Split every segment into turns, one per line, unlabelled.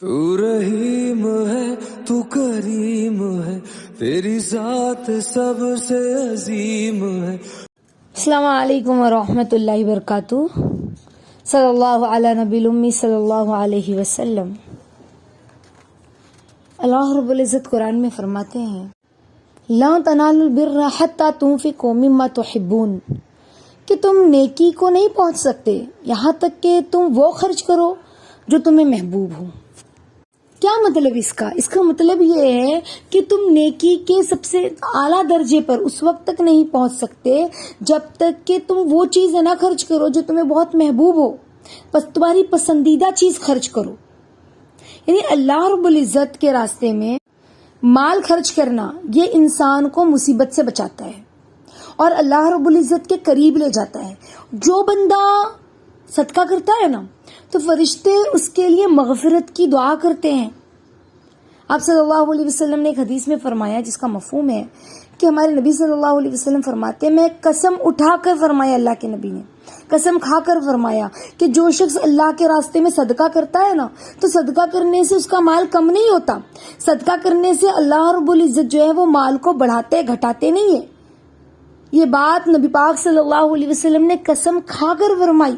تو رحیم ہے تو کریم ہے تیری ذات سب سے عظیم ہے.
السلام علیکم ورحمۃ اللہ وبرکاتہ. صلی اللہ علی نبی الامی صلی اللہ علیہ وسلم. اللہ رب العزت قرآن میں فرماتے ہیں لا تنالوا البر حتی تنفقوا مما تحبون، کہ تم نیکی کو نہیں پہنچ سکتے یہاں تک کہ تم وہ خرچ کرو جو تمہیں محبوب ہو. کیا مطلب اس کا مطلب یہ ہے کہ تم نیکی کے سب سے اعلیٰ درجے پر اس وقت تک نہیں پہنچ سکتے جب تک کہ تم وہ چیز نہ خرچ کرو جو تمہیں بہت محبوب ہو. بس تمہاری پسندیدہ چیز خرچ کرو. یعنی اللہ رب العزت کے راستے میں مال خرچ کرنا یہ انسان کو مصیبت سے بچاتا ہے اور اللہ رب العزت کے قریب لے جاتا ہے. جو بندہ صدقہ کرتا ہے نا تو فرشتے اس کے لیے مغفرت کی دعا کرتے ہیں. آپ صلی اللہ علیہ وسلم نے ایک حدیث میں فرمایا جس کا مفہوم ہے کہ ہمارے نبی صلی اللہ علیہ وسلم فرماتے ہیں، میں قسم اٹھا کر فرمایا، اللہ کے نبی نے قسم کھا کر فرمایا کہ جو شخص اللہ کے راستے میں صدقہ کرتا ہے نا تو صدقہ کرنے سے اس کا مال کم نہیں ہوتا. صدقہ کرنے سے اللہ رب العزت جو ہے وہ مال کو بڑھاتے گھٹاتے نہیں ہے. یہ بات نبی پاک صلی اللہ علیہ وسلم نے قسم کھا کر فرمائی.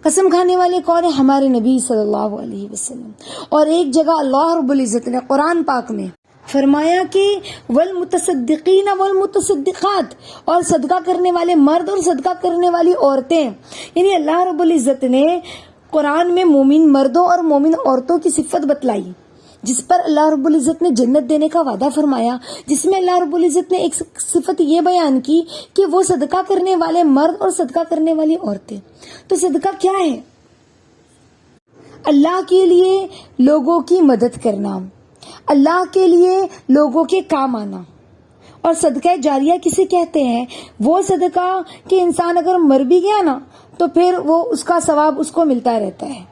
قسم کھانے والے کون ہیں؟ ہمارے نبی صلی اللہ علیہ وسلم. اور ایک جگہ اللہ رب العزت نے قرآن پاک میں فرمایا کہ والمتصدقین والمتصدقات، اور صدقہ کرنے والے مرد اور صدقہ کرنے والی عورتیں. یعنی اللہ رب العزت نے قرآن میں مومن مردوں اور مومن عورتوں کی صفت بتلائی جس پر اللہ رب العزت نے جنت دینے کا وعدہ فرمایا، جس میں اللہ رب العزت نے ایک صفت یہ بیان کی کہ وہ صدقہ کرنے والے مرد اور صدقہ کرنے والی عورتیں. تو صدقہ کیا ہے؟ اللہ کے لیے لوگوں کی مدد کرنا، اللہ کے لیے لوگوں کے کام آنا. اور صدقہ جاریہ کسے کہتے ہیں؟ وہ صدقہ کہ انسان اگر مر بھی گیا نا تو پھر وہ اس کا ثواب اس کو ملتا رہتا ہے.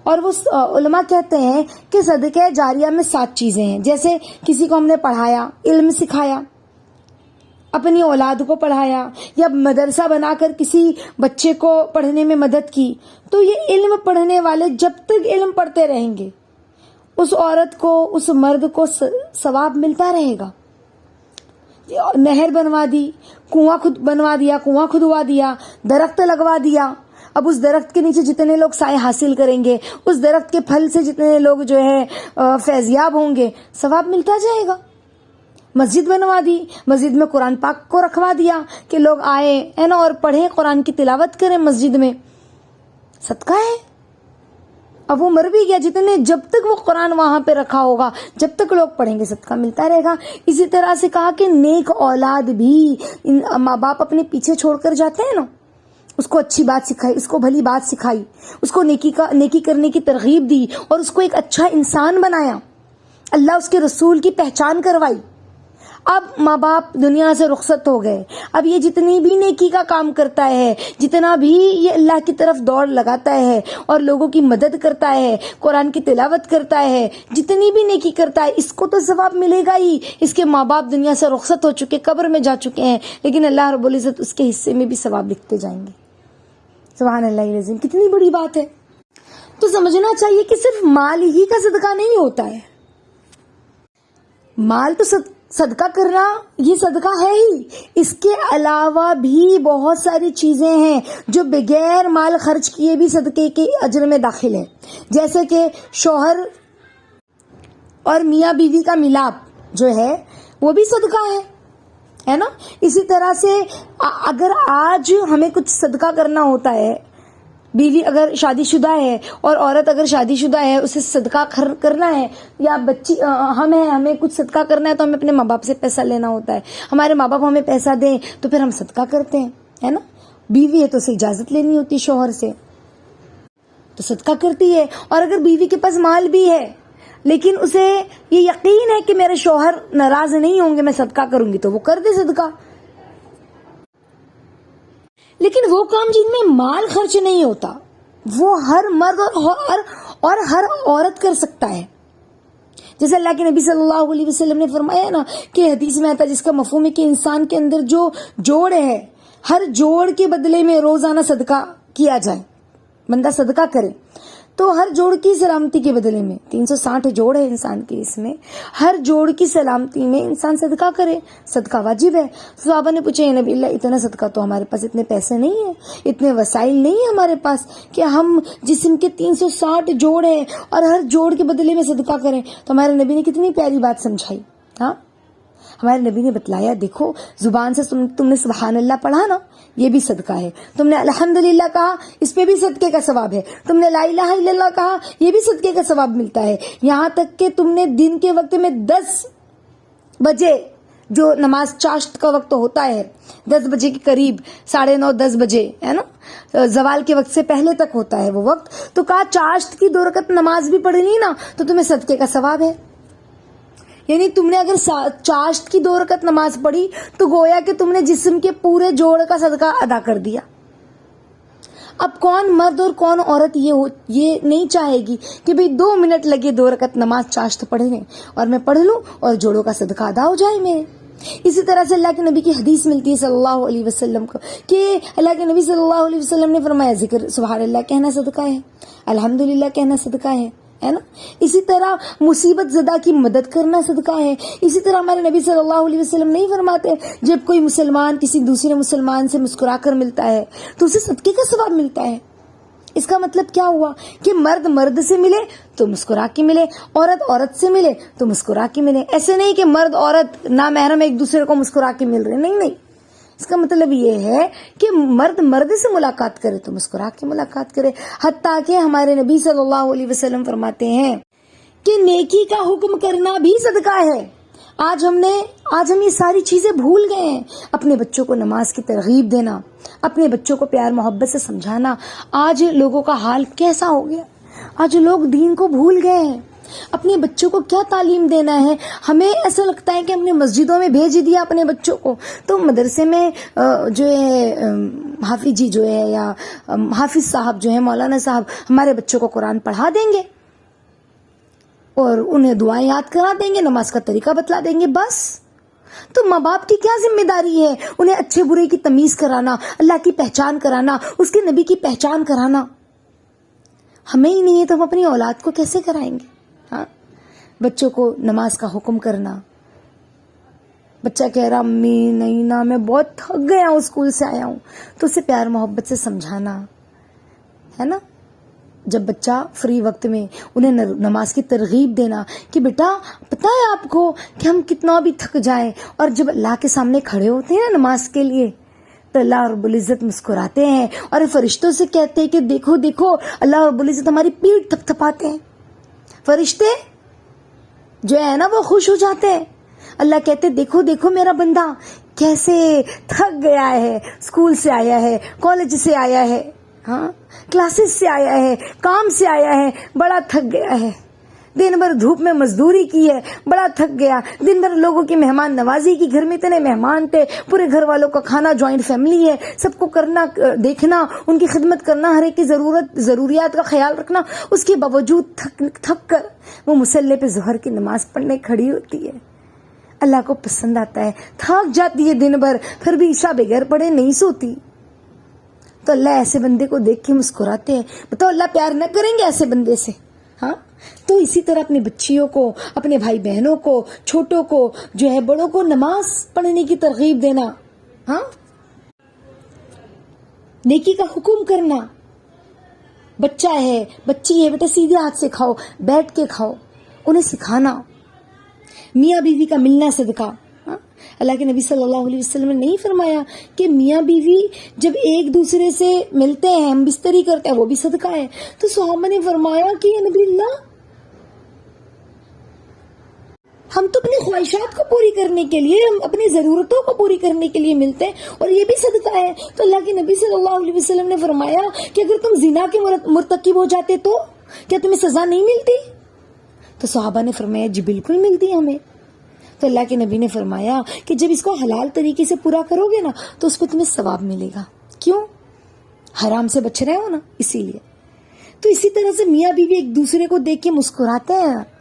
اور وہ علماء کہتے ہیں کہ صدقہ جاریہ میں 7 چیزیں ہیں. جیسے کسی کو ہم نے پڑھایا، علم سکھایا، اپنی اولاد کو پڑھایا، یا مدرسہ بنا کر کسی بچے کو پڑھنے میں مدد کی، تو یہ علم پڑھنے والے جب تک علم پڑھتے رہیں گے اس عورت کو، اس مرد کو ثواب ملتا رہے گا. نہر بنوا دی، کنواں خود بنوا دیا، کنواں کھدوا دیا، درخت لگوا دیا. اب اس درخت کے نیچے جتنے لوگ سائے حاصل کریں گے، اس درخت کے پھل سے جتنے لوگ جو ہے فیضیاب ہوں گے، ثواب ملتا جائے گا. مسجد بنوا دی، مسجد میں قرآن پاک کو رکھوا دیا کہ لوگ آئے ہے نا اور پڑھیں، قرآن کی تلاوت کریں مسجد میں. صدقہ ہے. اب وہ مر بھی گیا، جتنے جب تک وہ قرآن وہاں پہ رکھا ہوگا جب تک لوگ پڑھیں گے صدقہ ملتا رہے گا. اسی طرح سے کہا کہ نیک اولاد بھی ماں باپ اپنے پیچھے چھوڑ کر جاتے ہیں نا، اس کو اچھی بات سکھائی، اس کو بھلی بات سکھائی، اس کو نیکی کرنے کی ترغیب دی اور اس کو ایک اچھا انسان بنایا، اللہ اس کے رسول کی پہچان کروائی. اب ماں باپ دنیا سے رخصت ہو گئے. اب یہ جتنی بھی نیکی کا کام کرتا ہے، جتنا بھی یہ اللہ کی طرف دوڑ لگاتا ہے اور لوگوں کی مدد کرتا ہے، قرآن کی تلاوت کرتا ہے، جتنی بھی نیکی کرتا ہے، اس کو تو ثواب ملے گا ہی. اس کے ماں باپ دنیا سے رخصت ہو چکے، قبر میں جا چکے ہیں، لیکن اللہ رب العزت اس کے حصے میں بھی ثواب لکھتے جائیں گے. سبحان اللہ العظیم، کتنی بڑی بات ہے. تو سمجھنا چاہیے کہ صرف مال ہی کا صدقہ نہیں ہوتا ہے. مال تو صدقہ کرنا یہ صدقہ ہے ہی، اس کے علاوہ بھی بہت ساری چیزیں ہیں جو بغیر مال خرچ کیے بھی صدقے کے اجر میں داخل ہیں. جیسے کہ شوہر اور میاں بیوی کا ملاپ جو ہے وہ بھی صدقہ ہے نا. اسی طرح سے اگر آج ہمیں کچھ صدقہ کرنا ہوتا ہے، بیوی اگر شادی شدہ ہے اور عورت اگر شادی شدہ ہے، اسے صدقہ کرنا ہے، یا بچی ہمیں کچھ صدقہ کرنا ہے تو ہمیں اپنے ماں باپ سے پیسہ لینا ہوتا ہے. ہمارے ماں باپ ہمیں پیسہ دیں تو پھر ہم صدقہ کرتے ہیں، ہے نا. بیوی ہے تو اسے اجازت لینی ہوتی شوہر سے، تو صدقہ کرتی ہے. اور اگر بیوی کے پاس مال بھی ہے لیکن اسے یہ یقین ہے کہ میرے شوہر ناراض نہیں ہوں گے میں صدقہ کروں گی، تو وہ کر دے صدقہ. لیکن وہ کام جن میں مال خرچ نہیں ہوتا وہ ہر مرد اور ہر عورت کر سکتا ہے. جیسے اللہ کے نبی صلی اللہ علیہ وسلم نے فرمایا نا کہ حدیث میں آتا ہے جس کا مفہوم ہے کہ انسان کے اندر جو جوڑ ہے، ہر جوڑ کے بدلے میں روزانہ صدقہ کیا جائے، بندہ صدقہ کرے تو ہر جوڑ کی سلامتی کے بدلے میں 360 جوڑ ہے انسان کے، اس میں ہر جوڑ کی سلامتی میں انسان صدقہ کرے، صدقہ واجب ہے۔ صحابہ نے پوچھا، یا نبی اللہ اتنا صدقہ تو ہمارے پاس اتنے پیسے نہیں ہیں، اتنے وسائل نہیں ہیں ہمارے پاس کہ ہم جسم کے 360 جوڑ ہیں اور ہر جوڑ کے بدلے میں صدقہ کریں۔ تو ہمارے نبی نے کتنی پیاری بات سمجھائی۔ ہاں، ہمارے نبی نے بتلایا، دیکھو زبان سے تم نے سبحان اللہ پڑھا نا، یہ بھی صدقہ ہے، تم نے الحمدللہ کہا، اس پہ بھی صدقے کا ثواب ہے، تم نے لا الہ الا اللہ کہا، یہ بھی صدقے کا ثواب ملتا ہے، یہاں تک کہ تم نے دن کے وقت میں 10 بجے جو نماز چاشت کا وقت ہوتا ہے، 10 بجے کے قریب، 9:30 10 بجے ہے نا، زوال کے وقت سے پہلے تک ہوتا ہے وہ وقت، تو کہا چاشت کی 2 رکعت نماز بھی پڑھنی نا تو تمہیں صدقے کا ثواب ہے۔ یعنی تم نے اگر چاشت کی 2 رکعت نماز پڑھی تو گویا کہ تم نے جسم کے پورے جوڑ کا صدقہ ادا کر دیا۔ اب کون مرد اور کون عورت یہ نہیں چاہے گی کہ بھئی 2 منٹ لگے 2 رکعت نماز چاشت پڑھنے اور میں پڑھ لوں اور جوڑوں کا صدقہ ادا ہو جائے میرے۔ اسی طرح سے اللہ کے نبی کی حدیث ملتی ہے صلی اللہ علیہ وسلم کو کہ اللہ کے نبی صلی اللہ علیہ وسلم نے فرمایا، ذکر سبحان اللہ کہنا صدقہ ہے، الحمدللہ کہنا صدقہ ہے نا۔ اسی طرح مصیبت زدہ کی مدد کرنا صدقہ ہے۔ اسی طرح ہمارے نبی صلی اللہ علیہ وسلم نہیں فرماتے جب کوئی مسلمان کسی دوسرے مسلمان سے مسکرا کر ملتا ہے تو اسے صدقے کا ثواب ملتا ہے۔ اس کا مطلب کیا ہوا کہ مرد مرد سے ملے تو مسکرا کے ملے، عورت عورت سے ملے تو مسکرا کے ملے۔ ایسے نہیں کہ مرد عورت نامحرم ایک دوسرے کو مسکرا کے مل رہے، نہیں۔ اس کا مطلب یہ ہے کہ مرد مرد سے ملاقات کرے تو مسکرا کے ملاقات کرے۔ حتیٰ کہ ہمارے نبی صلی اللہ علیہ وسلم فرماتے ہیں کہ نیکی کا حکم کرنا بھی صدقہ ہے۔ آج ہم یہ ساری چیزیں بھول گئے ہیں۔ اپنے بچوں کو نماز کی ترغیب دینا، اپنے بچوں کو پیار محبت سے سمجھانا۔ آج لوگوں کا حال کیسا ہو گیا، آج لوگ دین کو بھول گئے ہیں۔ اپنے بچوں کو کیا تعلیم دینا ہے؟ ہمیں ایسا لگتا ہے کہ ہم نے مسجدوں میں بھیج دیا اپنے بچوں کو، تو مدرسے میں جو ہے حافظ جی جو ہے یا حافظ صاحب جو ہے مولانا صاحب ہمارے بچوں کو قرآن پڑھا دیں گے اور انہیں دعائیں یاد کرا دیں گے، نماز کا طریقہ بتلا دیں گے، بس۔ تو ماں باپ کی کیا ذمہ داری ہے؟ انہیں اچھے برے کی تمیز کرانا، اللہ کی پہچان کرانا، اس کے نبی کی پہچان کرانا۔ ہمیں ہی نہیں ہے تو ہم اپنی اولاد کو کیسے کرائیں گے؟ ہاں، بچوں کو نماز کا حکم کرنا۔ بچہ کہہ رہا امی نہیں نا میں بہت تھک گیا ہوں، اسکول سے آیا ہوں، تو اسے پیار محبت سے سمجھانا ہے نا۔ جب بچہ فری وقت میں انہیں نماز کی ترغیب دینا کہ بیٹا پتہ ہے آپ کو کہ ہم کتنا بھی تھک جائیں اور جب اللہ کے سامنے کھڑے ہوتے ہیں نا نماز کے لیے تو اللہ رب العزت مسکراتے ہیں اور فرشتوں سے کہتے ہیں کہ دیکھو دیکھو اللہ رب العزت ہماری پیٹھ تھپ تھپاتے ہیں۔ فرشتے جو ہے نا وہ خوش ہو جاتے ہیں۔ اللہ کہتے دیکھو دیکھو میرا بندہ کیسے تھک گیا ہے، اسکول سے آیا ہے، کالج سے آیا ہے، ہاں کلاسز سے آیا ہے، کام سے آیا ہے، بڑا تھک گیا ہے، دن بھر دھوپ میں مزدوری کی ہے، بڑا تھک گیا، دن بھر لوگوں کی مہمان نوازی کی، گھر میں اتنے مہمان تھے، پورے گھر والوں کا کھانا، جوائنٹ فیملی ہے، سب کو کرنا، دیکھنا، ان کی خدمت کرنا، ہر ایک کی ضروریات کا خیال رکھنا، اس کے باوجود تھک کر وہ مصلی پہ ظہر کی نماز پڑھنے کھڑی ہوتی ہے۔ اللہ کو پسند آتا ہے، تھک جاتی ہے دن بھر، پھر بھی عشاء بغیر پڑھے نہیں سوتی، تو اللہ ایسے بندے کو دیکھ کے مسکراتے ہیں۔ بتاؤ اللہ پیار نہ کریں گے ایسے بندے سے؟ ہاں، تو اسی طرح اپنی بچیوں کو، اپنے بھائی بہنوں کو، چھوٹوں کو جو ہے بڑوں کو نماز پڑھنے کی ترغیب دینا، ہاں نیکی کا حکم کرنا۔ بچہ ہے، بچی ہے، بیٹا سیدھے ہاتھ سے کھاؤ، بیٹھ کے کھاؤ، انہیں سکھانا۔ میاں بیوی کا ملنا صدقہ۔ اللہ کے نبی صلی اللہ علیہ وسلم نے نہیں فرمایا کہ میاں بیوی جب ایک دوسرے سے ملتے ہیں، ہم بستری کرتے ہیں، وہ بھی صدقہ ہے؟ تو صحابہ نے فرمایا کہ یا نبی اللہ، ہم تو اپنی خواہشات کو پوری کرنے کے لیے، ہم اپنی ضرورتوں کو پوری کرنے کے لیے ملتے ہیں اور یہ بھی صدقہ ہے۔ تو اللہ کے نبی صلی اللہ علیہ وسلم نے فرمایا کہ اگر تم زنا کے مرتکب ہو جاتے تو کیا تمہیں سزا نہیں ملتی؟ تو صحابہ نے فرمایا جی بالکل ملتی ہے ہمیں۔ تو اللہ کے نبی نے فرمایا کہ جب اس کو حلال طریقے سے پورا کرو گے نا تو اس کو تمہیں ثواب ملے گا۔ کیوں؟ حرام سے بچ رہے ہو نا، اسی لیے۔ تو اسی طرح سے میاں بیوی ایک دوسرے کو دیکھ کے مسکراتے ہیں